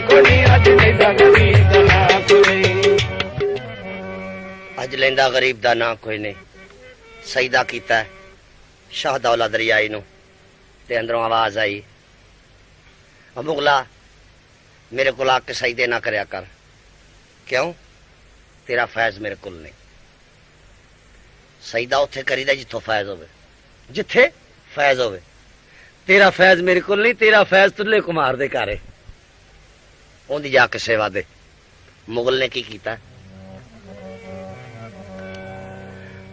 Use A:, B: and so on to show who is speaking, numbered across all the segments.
A: कोई अज लेंदा गरीब दा ना कोई
B: अज लेंदा गरीब दा ना कोई नहीं सईदा कीता है शाह दौला दरियाई नू ते अंदरों आवाज आई मुगला मेरे को आके सईदे ना करया कर क्यों तेरा फैज मेरे को नहीं सईदा उथे करीदा जिथों फैज होवे जिथे फैज होवे तेरा फैज मेरे को नहीं तेरा फैज तुल्ले कुमार दे घर ओंदी जाके सेवा दे मुगल ने की कीता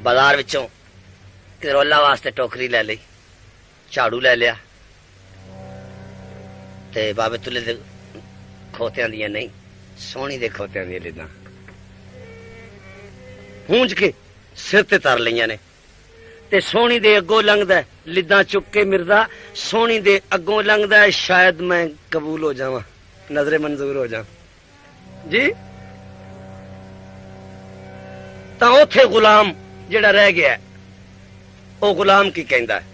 B: बाजार विचों किरोला वास्ते टोकरी ले ली झाड़ू ले लिया ते बाबे तुले दे खोतियां दियां नहीं सोहनी दे खोतियां दियां लिदां हूंज के सिर ते तर लईयां ने ते सोहनी दे अगों लंघदा लिदां चुक के मिरदा सोहनी दे अगों लंघदा शायद मैं कबूल हो जावां नजरे मंजूर हो जा जी तां ओथे गुलाम जेड़ा रह गया ओ गुलाम की कहंदा है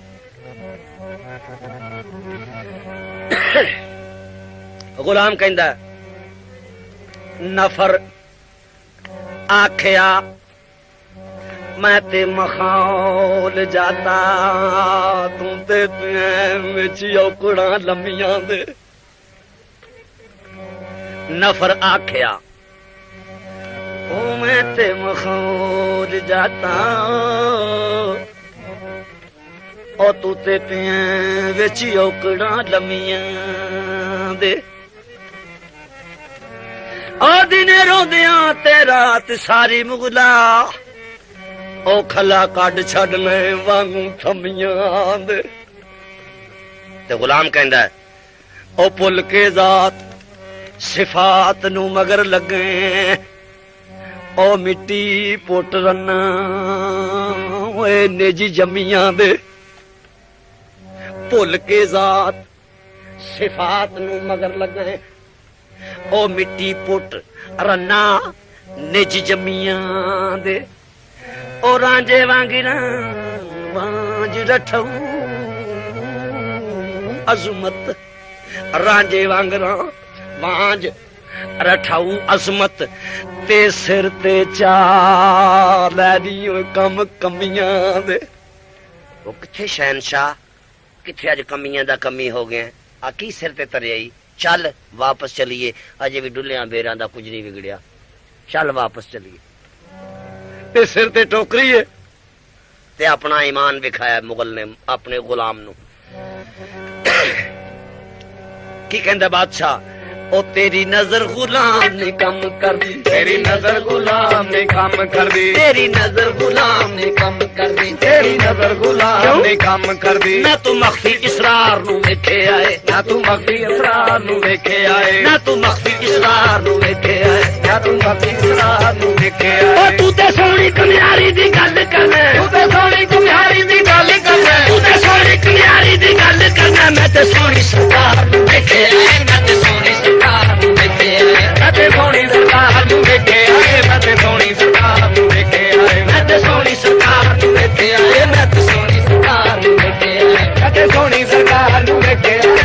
B: गुलाम कहंदा नफर आखिया मैं ते मखाल जाता तू ते औकड़ा लम्मियां दे नफर आखिया ओ मैं ते मखाल जाता ओ तू ते विच औकड़ा लम्मियां दे आ दिने रोंदियां ते रात सारी मुगला ओ खला कड छड़ने वांगू थमियां दे ते गुलाम कहंदा है ओ पुल के जात सिफात नू मगर लगे ओ मिट्टी पुट रन्ना ओए नेजी जमियां दे भुल के जात सिफात नू मगर लगे ओ मिट्टी पुट रन्ना निज जमियां दे ओ रांझे वांगिरा वांझ रठऊ अजमत रांझे वांगरा वांझ रठाऊ अजमत ते सिर ते चाल कम कमियां दे वो किथे शहनशाह किथे अज कमियां दा कमी हो गए आकी सिर ते तरियाई चल वापस चलिए अजे भी डुलिया बेरा दा कुछ नहीं बिगड़िया चल वापस चलिए ते सिर ते टोकरी है ते अपना ईमान दिखाया मुगल ने अपने गुलाम नू की कहंदा बादशाह ओ तेरी नजर गुलाम ने कम कर दी
A: तेरी नजर गुलाम ने कम कर दी
B: तेरी नजर गुलाम ने कम कर दी
A: तेरी नजर गुलाम ने कम कर दी
B: ना तू मख्फी इसरार नू वेखे आए
A: ना तू मख्फी इसरार नू वेखे आए
B: ना तू मख्फी इसरार नू वेखे आए
A: ना तू मख्फी इसरार नू वेखे
B: ओ
A: आए
B: तू ते सोहनी कन्यारी दी गल कर
A: तू ते सोहनी कुम्हारी दी गल कर
B: तू ते सोहनी कन्यारी दी गल करना मैं ते सोहनी सरकार नू वेखे आए मैं ते सोहनी सरकार नू वेखे आए
A: मैं ते सोहनी सरकार नू वेखे आए मैं ते सोहनी सरकार नू वेखे आए
B: मैं ते सोहनी सरकार नू वेखे आए मैं ते सोहनी सरकार नू वेखे आए
A: मैं ते सोहनी सरकार नू वेखे आए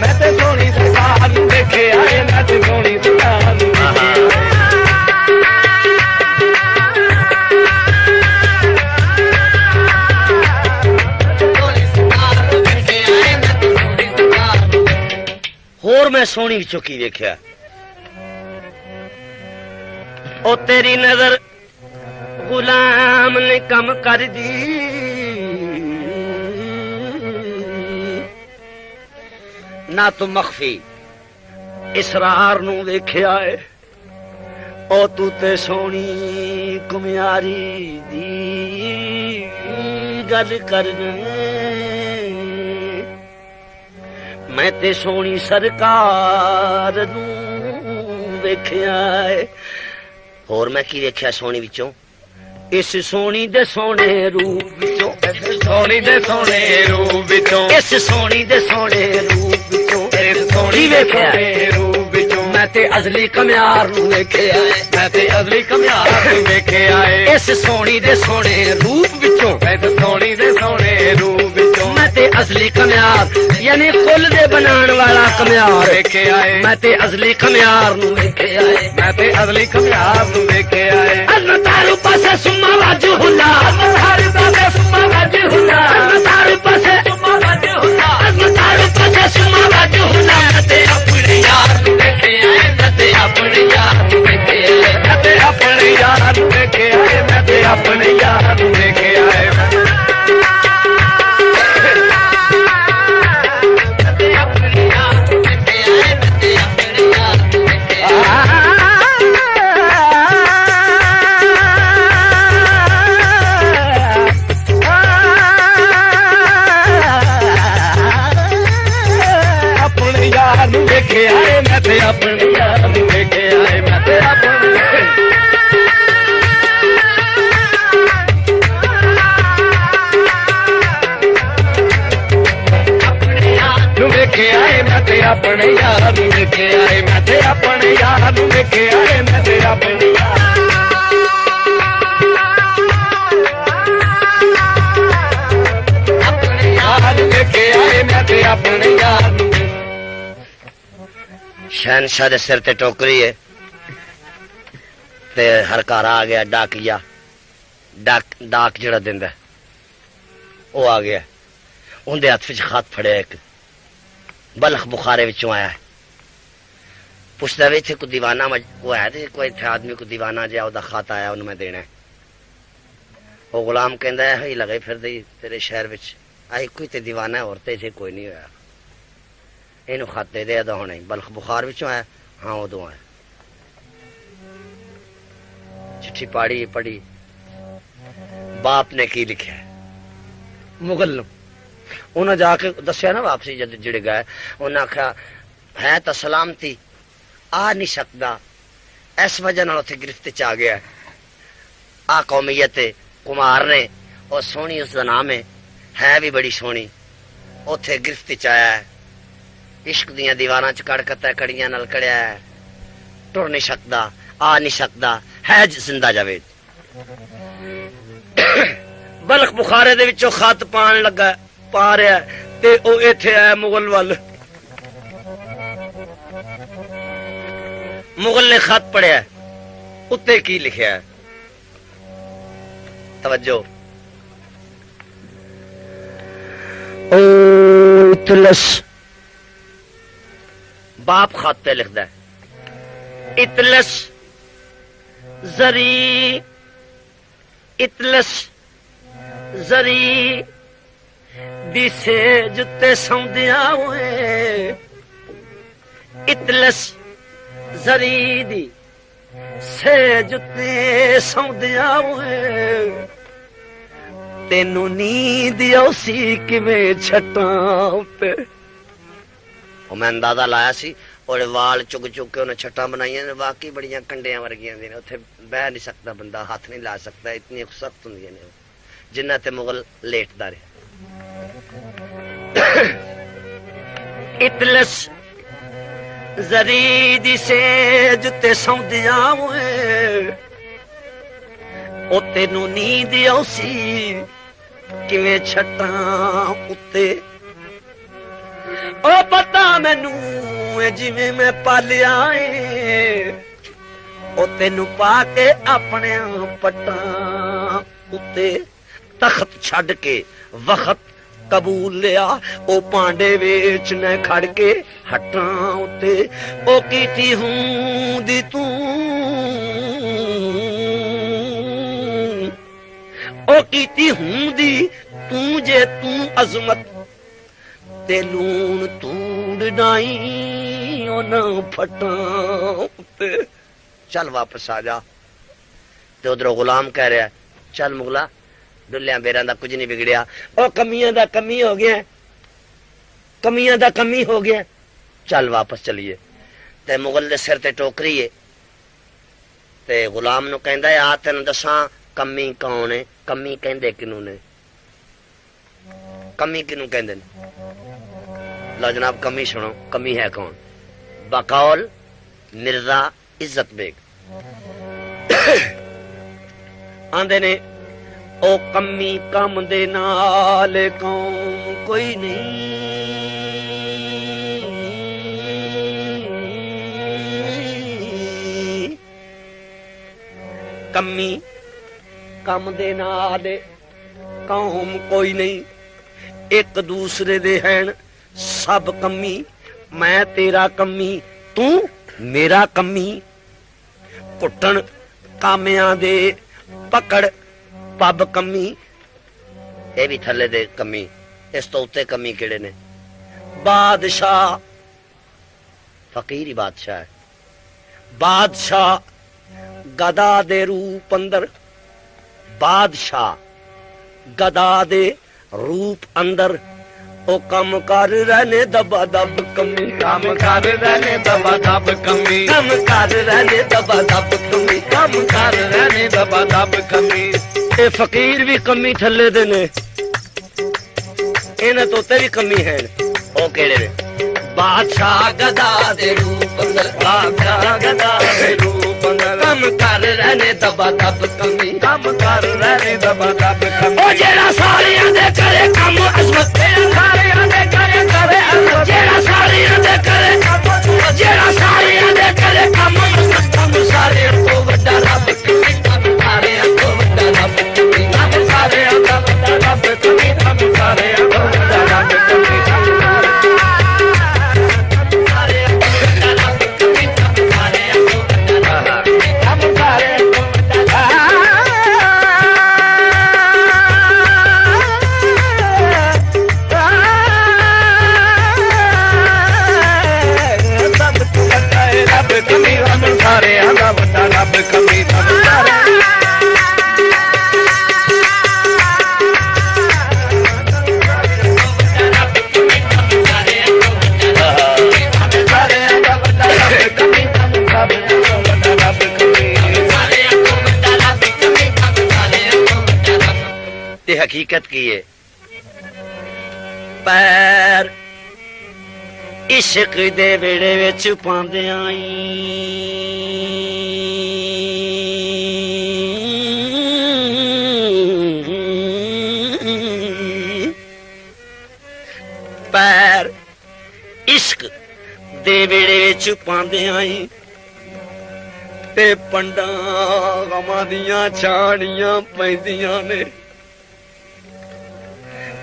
A: मैं ते सोहनी सरकार नू वेखे आए मैं ते सोहनी सरकार नू वेखे आए
B: होर मैं सोहनी विचों की वेख्या ओ तेरी नजर गुलाम ने कम कर दी ना तू मख्फी इसरार नू वेख्या है ओ तू ते सोहनी कुम्हारी दी गल कर मैं ते सोहनी सरकार नू वेख्या है होर मैं की वेख्या सोहनी विचों इस सोहनी दे सोहने रूप विचों
A: सोहनी दे सोहने रूप विचों
B: इस सोहनी दे सोहने रूप विचों
A: इस सोहनी दे सोहने रूप विचों
B: मैं ते अजली कमियार नूं वेखिया
A: मैं ते अगली कमियार नूं वेखे आए
B: इस सोहणी दे सोहणे रूप विचों
A: इस सोहणी दे सोहणे रूप विचों
B: मैं ते अजली कमियार यानी कुल दे बनाण वाला कमियार
A: वेखे आए
B: मैं ते अजली कमियार नूं वेखिया
A: मैं ते अगली कमियार नूं वेखे आए
B: अजमतारू पासे सुम्मा वाजू हुंदा
A: हर पासे सुम्मा वाजू हुंदा
B: अजमतारू पासे
A: सुम्मा वाजू हुंदा
B: अजमतारू पासे सुम्मा वाजू हुंदा
A: मैं ते अपने यार नूं वेखे आए मैं ते अपने यार नूं वेखे आए मैं ते अपने यार नूं वेखे आए मैं ते अपने यार नूं वेखे आए मैं ते अपने यार नूं वेखे आए मैं ते अपने यार नूं वेखे आए अपने यार नूं वेखे आए मैं ते अपने यार नूं वेखे आए मैं ते अपने नूं वेखे आए मैं ते अपने यार नूं वेखे आए मैं ते अपने यार नूं वेखे आए मैं ते अपने अपने यार नूं वेखे आए मैं ते अपने यार नूं
B: शहनशाह दे सिर ते टोकरी है ते हर घर आ गया डाकिया डाक जेड़ा दिंदा वो आ गया उनके हथ विच खत फड़िया एक बलख बुखारे विचों आया है पुछदा वे इत्थे कोई दीवाना वो है ते कोई इत्थे आदमी को दीवाना जिहा ओहदा खत आया उन्हें मैं देना है वो गुलाम कहंदा है ही लगे फिर तेरे शहर विच आई कोई ते दीवाना है और ते इत्थे कोई नहीं होया इनू खत दे दे अदा होने बल्ख बुखार विचों आया हाँ उदों आया चिट्ठी पढ़ी बाप ने की लिखा है मुगल नूं उन्हें जाके दसिया ना वापसी जद जिड़े गए उन्हें आख्या है तो सलामती आ नहीं सकता इस वजह नाल उत्थे गिरफ्त च आ गया आ कौमीयत कुमार ने और सोहनी उसका नाम है भी बड़ी सोहनी उत्थे गिरफ्त च आया है इश्क दियां दीवारां च कड़कता है कड़ियां नाल कड़िया है टुर नहीं सकता आ नहीं सकता है जिंदा जावेद बल्ख बुखारे दे विचों खत पान लगा पा रहा ते ओ इत्थे आया मुगल वल मुगल ने खत पढ़िया उत्ते की लिखिया है तवज्जो ओ इतलस बाप खत पे लिखदा है इतलस जरी दिसे जुते सौंदिया हुए इतलस जरी दी से जुते सौंदिया हुए तेनू नींद औसी किवें छटां उत्ते मैं अंदाजा लाया सी और वाल चुग चुग के उन्हें छटा बनाई वाकई बड़िया कंडिया वर्गिया ने उत्थे बह नहीं सकता बंदा हाथ नहीं ला सकता इतनी सख्त होंगे ने जिन्ना ते मुगल लेटदा रहा इतलस जरी दी सेज ते सौंदिया ओ तेनू नींद औसी किवें छटा उत्ते ओ पता मैनू जिवें मैं पालिया ओ तेनू पाके अपने पट्टा उत्ते तख्त छड़ के वक्त कबूल लिया ओ पांडे वेचने खड़ के हटा उत्ते ओ कीती हूं दी तू ओ कीती हूं दी तू जे तू अजमत ते लून तूड़ नाई ओ न फटा उत्ते चल वापस आ जा ते उधरों गुलाम कह रहा चल मुगला डुलिया बेरा दा कुछ नहीं बिगड़िया ओ कमियां दा कमी हो गया कमियां दा कमी हो गया चल वापस चलिए ते मुगल दे सिर ते टोकरी है ते गुलाम नु कहंदा है आ तेन दसा कमी कौन है कमी कहंदे किनू ने कमी किनू कहंदे ने लो जनाब कमी सुनो कमी है कौन बकौल मिर्जा इज्जत बेग आंदे ने ओ कमी कम दे नाल कौम कोई नहीं कमी कम दे नाल कौम कोई नहीं एक दूसरे दे हैं सब कमी मैं तेरा कमी तू मेरा कमी घुटन कामियां दे पकड़ पब कमी ये भी थले दे कमी इस तो उत्ते कमी केड़े ने बादशाह फकीर ही बादशाह है बादशाह गदा दे रूप अंदर बादशाह गदा दे रूप अंदर ओ कम कर रहने दबा दब कमी
A: काम कर रहने दबा दब कमी
B: कम कर रहने दबा दब कमी
A: काम कर रहने दबा दब कमी
B: ये फकीर भी कमी थले दे ने इन्हें तो तेरी कमी है ओ केड़े ने बादशाह गदा दे रूप अंदर
A: बादशाह गदा दे रूप अंदर
B: कम कर रहने दबा दब कमी
A: काम कर रहने दबा दब कमी
B: ओ जेड़ा सारियां दे करे कम अजमत
A: सारियां दे करे अजमत
B: जेड़ा सारियां दे करे जेड़ा सारियां दे करे कम कम सारे को वड्डा रब कमी कम सारे को वड्डा रब कमी
A: हम सारे दा वड्डा रब कमी हम सारे दा वड्डा रब कमी कमी हम सारे दा वड्डा रब कमी हम सारे
B: ते हकीकत की है पैर इश्क दे वेड़े विच पांदे आई पैर इश्क दे वेड़े विच पांदे आई ते पंडा गमां दियां छाड़ियां पैंदियां ने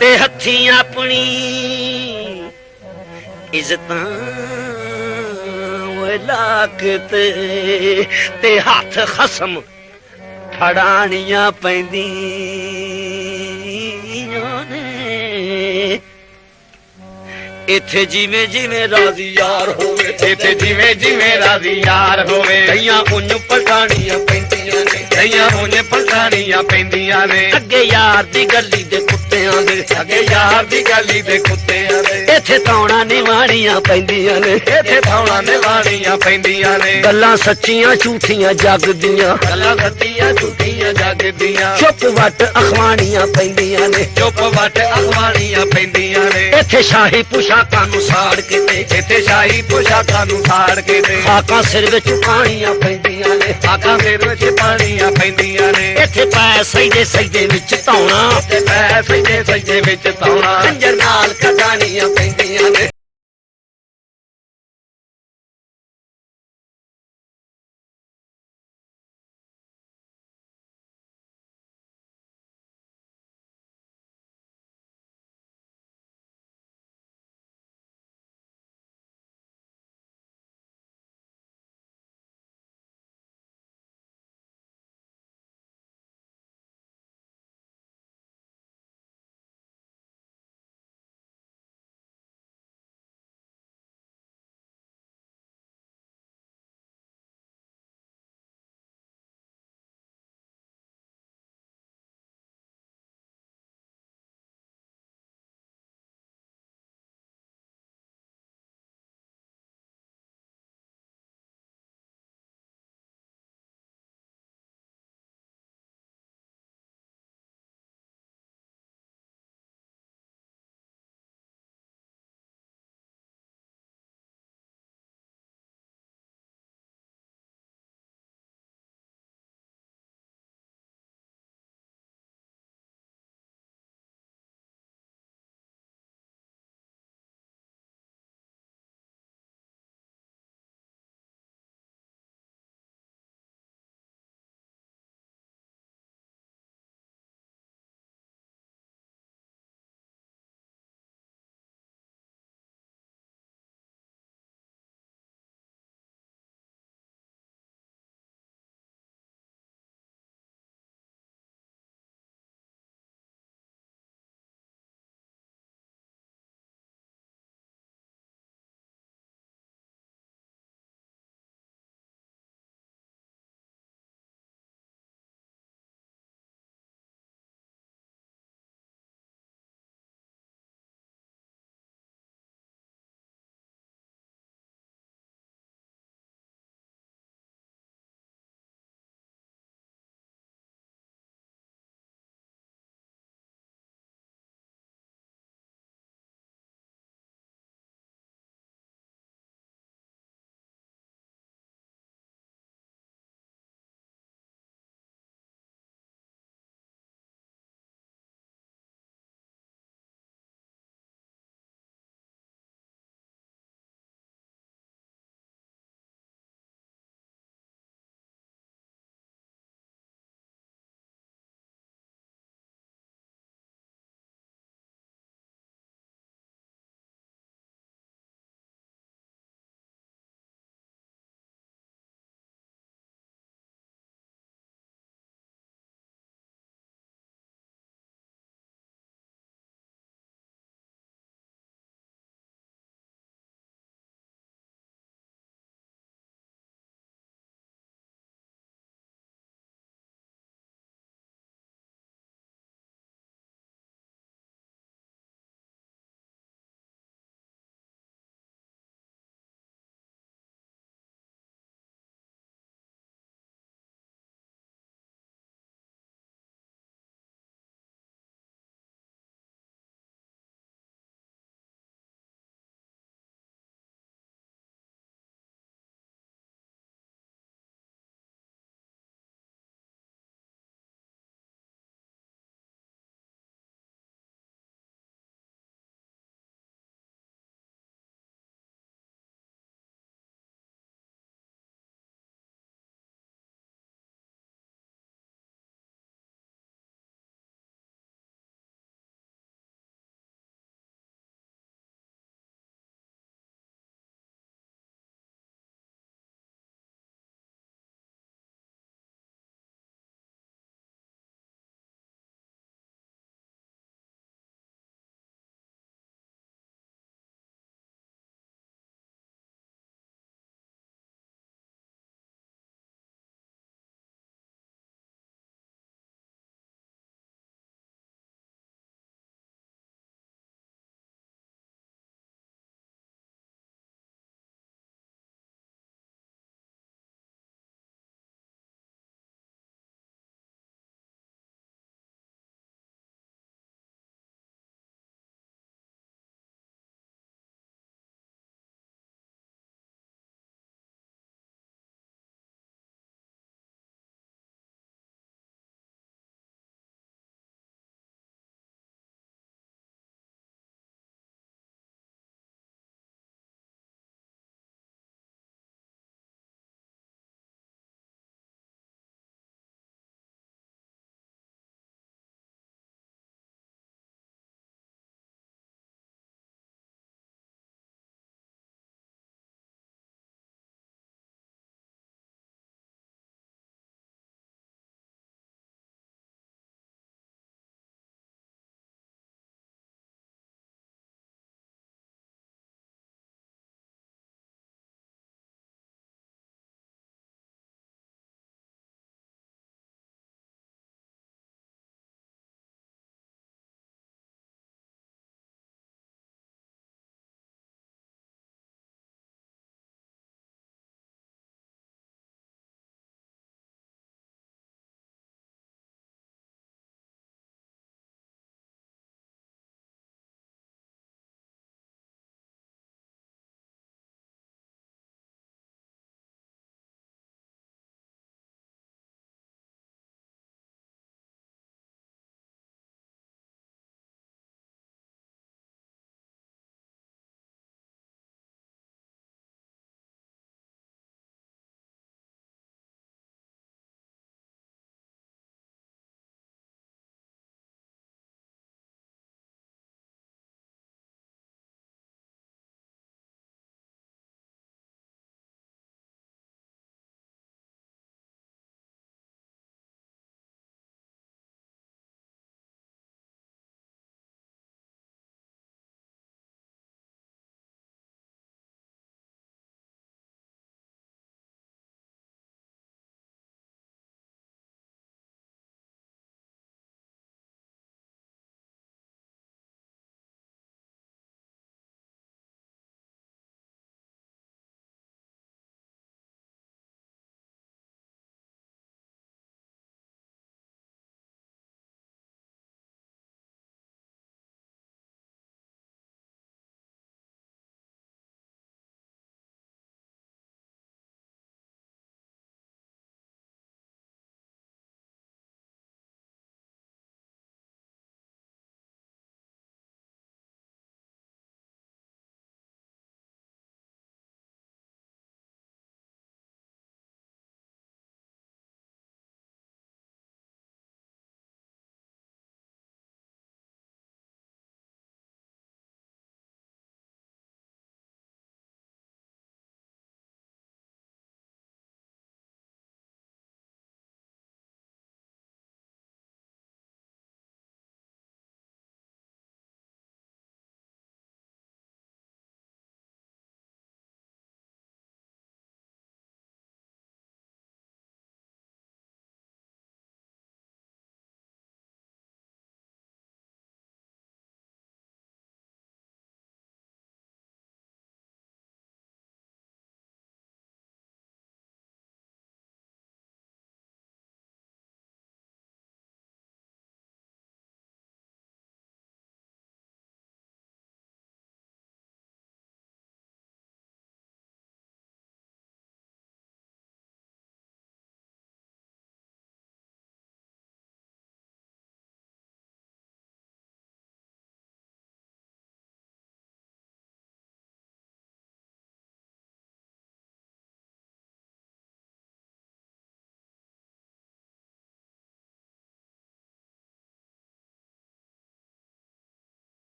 B: ते हथी अपनी इज्जतां लाक ते हाथ खसम फड़ानियां पैंदियां ने इत्थे जिवें जिवें राजी यार होवे
A: इत्थे जिवें जिवें राजी यार होवे
B: कईयां उंज पटाणियां पैंदियां ने
A: कईयां उंज पटाणियां पैंदियां ने
B: अगे यार दी गली दे कुत्तियां दे
A: अगे यार दी गली दे कुत्तियां ने
B: इत्थे तौणा निवाणियां पैंदियां ने
A: इत्थे थौणा निवाणियां पैंदियां ने
B: गल्लां सच्चियां झूठियां जग दियां
A: गल्लां सच्चियां झूठियां जग दियां
B: चुप वट अखवाणियां पैंदियां ने
A: चुप वट अखवाणियां पैंदियां ने
B: इत्थे शाही पोशाकां नूं साड़ के ते
A: इत्थे शाही पोशाकां नूं साड़ के ते
B: खाकां सिर विच पाणियां पैंदियां ने
A: आकां सिर विच पाणियां पैंदियां ने
B: इत्थे पै सजदे सजदे विच धौणा
A: ते पै सजदे सजदे विच धौणा
B: खंजर नाल कटाणियां पैंदियां ने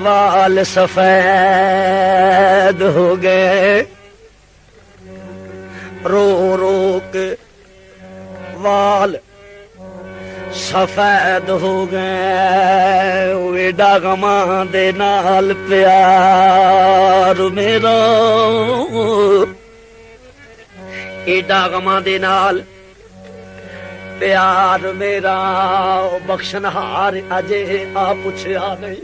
B: वाल सफेद हो गए, रो रो के वाल सफेद हो गए। एडा गमां दे नाल प्यार मेरा, एडा गमां दे नाल प्यार मेरा। बख्शनहार अजे आ पुछया नहीं,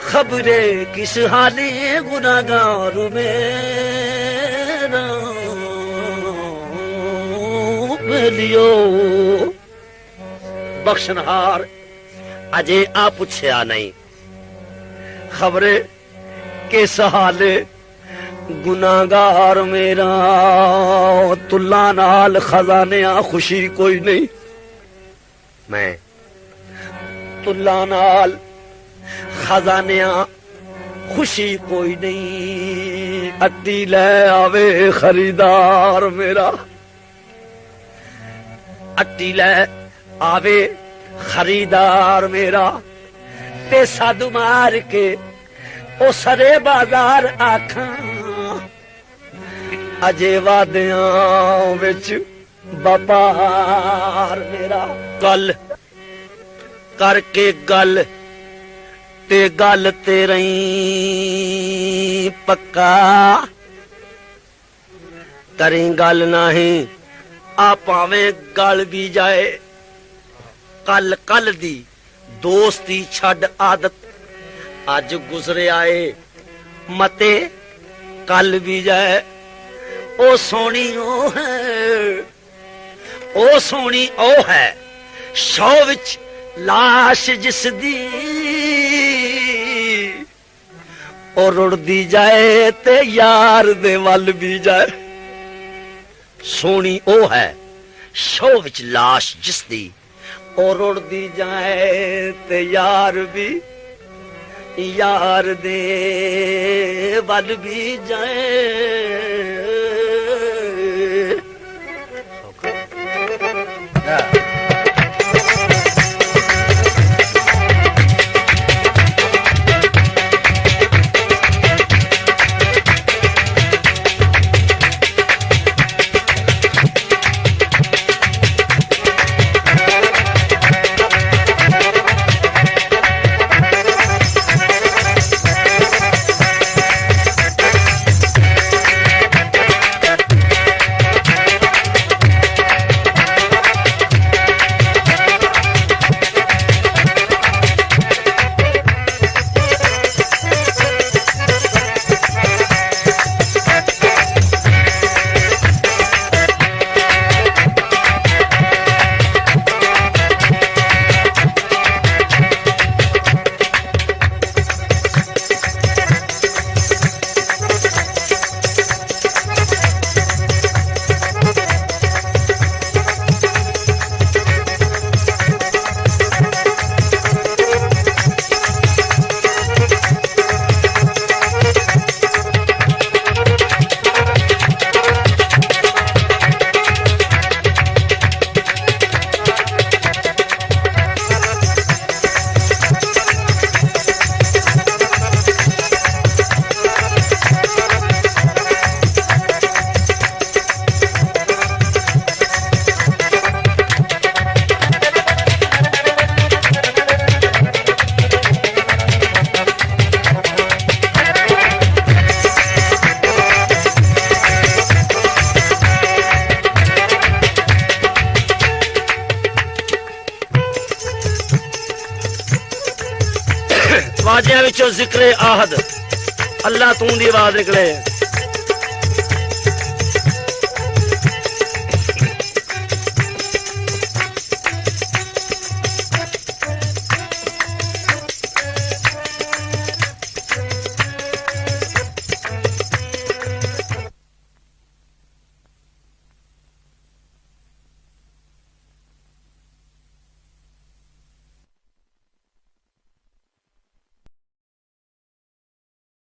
B: खबरे किस हाले गुनाहगार मेरा। लियो बख्शनहार अजे आ पुछया नहीं, खबरे किस हाले गुनाहगार मेरा। तुल्ला नाल खजाने खुशी कोई नहीं, मैं तुल्ला नाल खजाने खुशी कोई नहीं। अट्टी ले आवे खरीदार मेरा, अट्टी ले आवे खरीदार मेरा। ते साधु मार के ओ सरे बाजार आखा, अजे वादियां विच बपार मेरा। गल करके गल ते गल ते रही पक्का, करी गल नहीं आ भावें गल भी जाए। कल कल दी दोस्ती छड़ आदत अज गुजरे आए मते कल भी जाए। ओ सोनी ओ है, ओ सोनी ओ है शौ विच लाश जिस दी, ओ रुड़दी जाए ते यार दे वल भी जाए। सोनी ओ है शौ विच लाश जिस दी, ओ रुड़दी जाए ते यार भी यार दे वल भी जाए। वाजिया विचों जिक्रे आहद, अल्लाह तू दी आवाज निकले।